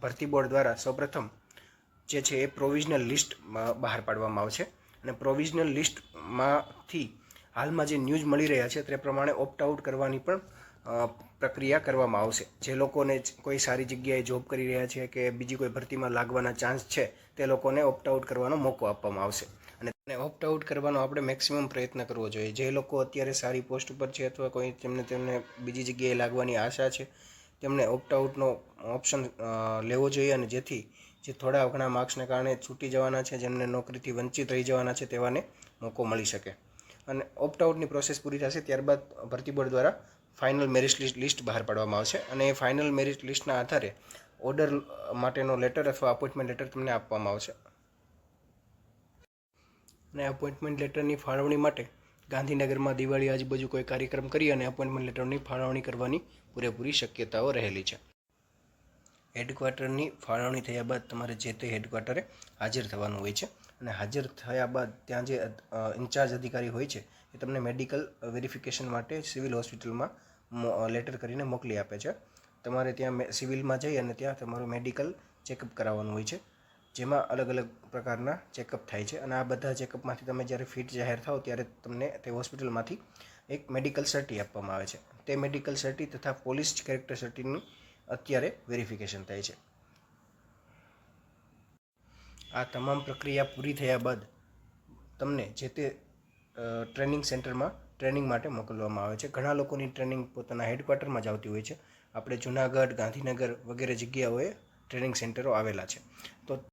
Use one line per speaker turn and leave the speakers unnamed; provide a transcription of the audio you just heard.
ભરતી બોર્ડ દ્વારા સૌપ્રથમ જે છે એ પ્રોવિઝનલ લિસ્ટ બહાર પાડવામાં આવશે અને પ્રોવિઝનલ લિસ્ટમાંથી હાલમાં જે ન્યૂઝ મળી રહ્યા છે તે પ્રમાણે ઓપ્ટ આઉટ કરવાની પણ પ્રક્રિયા કરવામાં આવશે. જે લોકોને કોઈ સારી જગ્યાએ જોબ કરી રહ્યા છે કે બીજી કોઈ ભરતીમાં લાગવાના ચાન્સ છે તે લોકોને ઓપ્ટ આઉટ કરવાનો મોકો આપવામાં આવશે અને ઓપ્ટ આઉટ કરવાનો આપણે મેક્સિમમ પ્રયત્ન કરવો જોઈએ. જે લોકો અત્યારે સારી પોસ્ટ ઉપર છે અથવા કોઈ તેમને બીજી જગ્યાએ લાગવાની આશા છે તેમણે ઓપ્ટ આઉટનો ઓપ્શન લેવો જોઈએ અને જેથી જે થોડા ઘણા માર્ક્સને કારણે છૂટી જવાના છે, જેમને નોકરીથી વંચિત રહી જવાના છે તેવાને મોકો મળી શકે. અને ઓપ્ટ આઉટની પ્રોસેસ પૂરી થશે ત્યારબાદ ભરતી બોર્ડ દ્વારા ફાઇનલ મેરિટ લિસ્ટ બહાર પાડવામાં આવશે અને એ ફાઇનલ મેરિટ લિસ્ટના આધારે ઓર્ડર માટેનો લેટર અથવા અપોઇન્ટમેન્ટ લેટર તમને આપવામાં આવશે. અને અપોઇન્ટમેન્ટ લેટરની ફાળવણી માટે ગાંધીનગરમાં દિવાળી આજુબાજુ કોઈ કાર્યક્રમ કરી અને અપોઇન્ટમેન્ટ લેટરની ફાળવણી કરવાની પૂરેપૂરી શક્યતાઓ રહેલી છે. હેડક્વાર્ટરની ફાળવણી થયા બાદ તમારે જે તે હેડક્વાર્ટરે હાજર થવાનું હોય છે અને હાજર થયા બાદ ત્યાં જે ઇન્ચાર્જ અધિકારી હોય છે એ તમને મેડિકલ વેરિફિકેશન માટે સિવિલ હોસ્પિટલમાં લેટર કરીને મોકલી આપે છે. તમારે ત્યાં સિવિલમાં જઈ અને ત્યાં તમારું મેડિકલ ચેકઅપ કરાવવાનું હોય છે, જેમાં અલગ અલગ પ્રકારના ચેકઅપ થાય છે અને આ બધા ચેકઅપમાંથી તમે જ્યારે ફિટ જાહેર થાઓ ત્યારે તમને તે હોસ્પિટલમાંથી એક મેડિકલ સર્ટી આપવામાં આવે છે. તે મેડિકલ સર્ટી તથા પોલીસ કેરેક્ટર સર્ટીનું અત્યારે વેરિફિકેશન થાય છે. આ તમામ પ્રક્રિયા પૂરી થયા બાદ તમને જે તે ટ્રેનિંગ સેન્ટરમાં ટ્રેનિંગ માટે મોકલવામાં આવે છે. ઘણા લોકોની ટ્રેનિંગ પોતાના હેડક્વાર્ટરમાં જ આવતી હોય છે. આપણે જૂનાગઢ, ગાંધીનગર વગેરે જગ્યાઓએ ટ્રેનિંગ સેન્ટરો આવેલા છે. તો